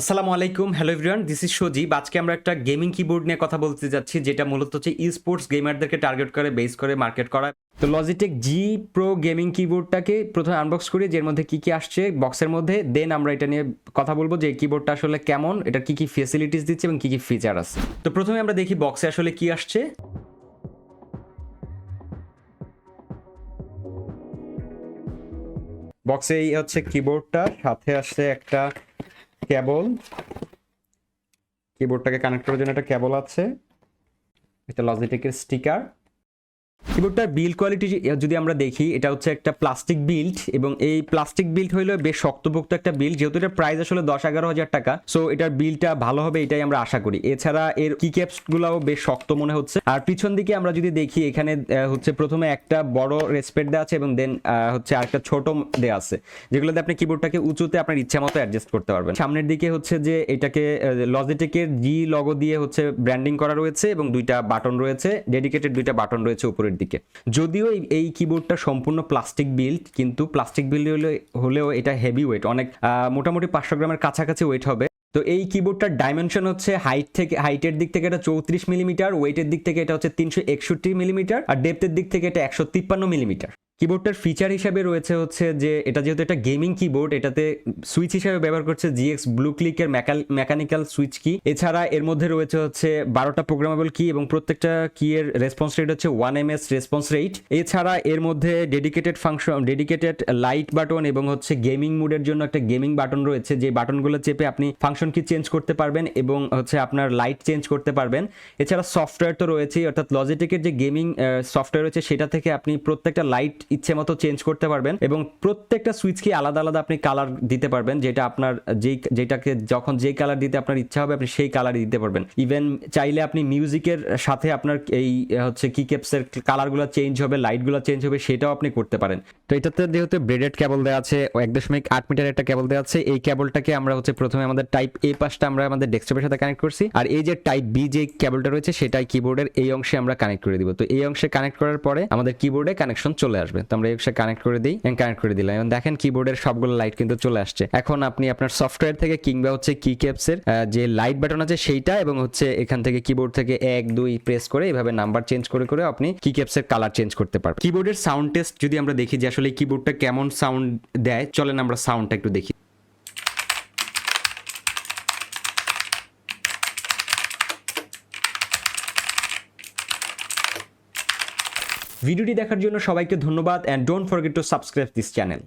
আসসালামু আলাইকুম, hello everyone, this is সজীব। আজকে আমরা একটা গেমিং কিবোর্ড নিয়ে কথা বলতে যাচ্ছি, যেটা মূলত হচ্ছে স্পোর্টস গেমারদেরকে টার্গেট করে বেস করে মার্কেট করা। তো লজিটেক জি প্রো গেমিং কিবোর্ডটাকে প্রথমে আনবক্স করি, যের মধ্যে কি কি আসছে বক্সের মধ্যে, দেন আমরা এটা নিয়ে কথা বলবো যে এই কিবোর্ডটা আসলে কেমন, এটা কি কি ফেসিলিটিস দিচ্ছে এবং কি কি ফিচার আছে। তো প্রথমে আমরা দেখি বক্সে আসলে কি আসছে। বক্সে এই হচ্ছে কিবোর্ডটা, সাথে আসছে একটা কেবল, কিবোর্ডটাকে কানেক্ট করার জন্য একটা কেবল আছে, এটা লজিটেকের স্টিকার। কিবোর্ডটার বিল্ড কোয়ালিটি যদি আমরা দেখি, এটা হচ্ছে একটা প্লাস্টিক বিল্ড, এবং এই প্লাস্টিক বিল্ড হইলো বেশ শক্তপোক্ত একটা বিল্ড, যেহেতু এটার প্রাইস আসলে 10-11 হাজার টাকা। সো এটার বিল্ডটা ভালো হবে এটাই আমরা আশা করি। এছাড়া এর কি ক্যাপস গুলাও বেশ শক্ত মনে হচ্ছে। আর পিছন দিকে আমরা যদি দেখি, এখানে হচ্ছে প্রথমে একটা বড় রেসপেক্ট দেওয়া আছে এবং দেন হচ্ছে আরেকটা ছোট দেওয়া আছে, যেগুলোতে আপনি কিবোর্ডটাকে উঁচুতে আপনার ইচ্ছা মতো অ্যাডজাস্ট করতে পারবেন। সামনের দিকে হচ্ছে যে এটাকে লজিটেকের জি লগো দিয়ে হচ্ছে ব্র্যান্ডিং করা রয়েছে এবং দুইটা বাটন রয়েছে, ডেডিকেটেড দুইটা বাটন রয়েছে উপরের দিকে। যদিও এই কিবোর্ডটা সম্পূর্ণ প্লাস্টিক বিল্ড, কিন্তু প্লাস্টিক বিল্ড হলেও এটা হেভি ওয়েট, অনেক মোটামুটি 500 গ্রামের কাছাকাছি ওয়েট হবে। তো এই কিবোর্ডটার ডাইমেনশন হচ্ছে হাইটের দিক থেকে এটা 34 মিলিমিটার, ওয়েটের দিক থেকে এটা হচ্ছে 361 মিলিমিটার, আর ডেপথের দিক থেকে এটা 153 মিলিমিটার। কিবোর্ডটার ফিচার হিসাবে রয়েছে হচ্ছে যে এটা যেহেতু একটা গেমিং কিবোর্ড, এটাতে সুইচ হিসাবে ব্যবহার করছে জিএক্স ব্লু ক্লিকের মেকানিক্যাল সুইচ কি। এছাড়া এর মধ্যে রয়েছে হচ্ছে 12টা প্রোগ্রামেবল কি, এবং প্রত্যেকটা কি এর রেসপন্স রেট হচ্ছে 1 ms রেসপন্স রেট। এছাড়া এর মধ্যে ডেডিকেটেড লাইট বাটন এবং হচ্ছে গেমিং মোডের জন্য একটা গেমিং বাটন রয়েছে, যে বাটনগুলো চেপে আপনি ফাংশন কি চেঞ্জ করতে পারবেন এবং হচ্ছে আপনার লাইট চেঞ্জ করতে পারবেন। এছাড়া সফটওয়্যার তো রয়েছেই, অর্থাৎ লজিটেকের যে গেমিং সফটওয়্যার রয়েছে সেটা থেকে আপনি প্রত্যেকটা লাইট ইচ্ছে মতো চেঞ্জ করতে পারবেন, এবং প্রত্যেকটা সুইচকে আলাদা আলাদা আপনি কালার দিতে পারবেন, যেটা আপনার যেটাকে যখন যেই কালার দিতে আপনার ইচ্ছা হবে আপনি সেই কালারই দিতে পারবেন। ইভেন চাইলে আপনি মিউজিকের সাথে আপনার এই হচ্ছে কি ক্যাপসের কালারগুলো চেঞ্জ হবে, লাইটগুলো চেঞ্জ হবে, সেটাও আপনি করতে পারেন। তো এটাতে যেহেতু ব্রেডেড কেবল দেওয়া আছে, 1.8 মিটার একটা কেবল দেওয়া আছে। এই কেবলটাকে আমরা হচ্ছে প্রথমে আমাদের টাইপ এ পাশটা আমরা আমাদের ডেস্কটপের সাথে কানেক্ট করছি, আর এই যে টাইপ বি যে কেবলটা রয়েছে সেটাই কিবোর্ডের এই অংশে আমরা কানেক্ট করে দিব। তো এই অংশে কানেক্ট করার পরে আমাদের কিবোর্ডে কানেকশন চলে আসবে। তো আমরা এই অংশে কানেক্ট করে দিই, কানেক্ট করে দিলাম, এবং দেখেন কিবোর্ডের সবগুলো লাইট কিন্তু চলে আসছে। এখন আপনি আপনার সফটওয়্যার থেকে কিংবা হচ্ছে কি ক্যাপসের যে লাইট বাটন আছে সেইটা, এবং হচ্ছে এখান থেকে কিবোর্ড থেকে 1 2 প্রেস করে এইভাবে নাম্বার চেঞ্জ করে করে আপনি কি ক্যাপসের কালার চেঞ্জ করতে পারবেন। কিবোর্ডের সাউন্ড টেস্ট যদি আমরা দেখি যে আসলে কিবোর্ডটা কেমন সাউন্ড দেয়, চলেন আমরা সাউন্ডটা একটু দেখি। ভিডিওটি দেখার জন্য সবাইকে ধন্যবাদ, and don't forget to subscribe this channel.